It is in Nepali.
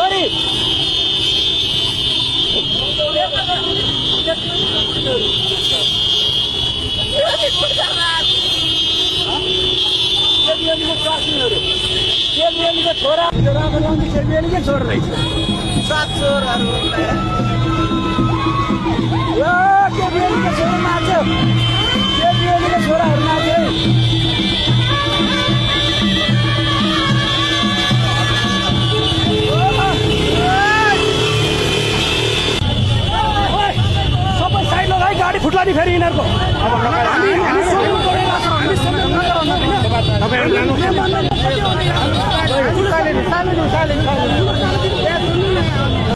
छोरी छोरा छोड़ रही सात चोरहरू छोरा नाच्यो छोराहरू नाच्यो सबै साइड लगाइ गाडी फुट्ला नि फेरि यिनीहरूको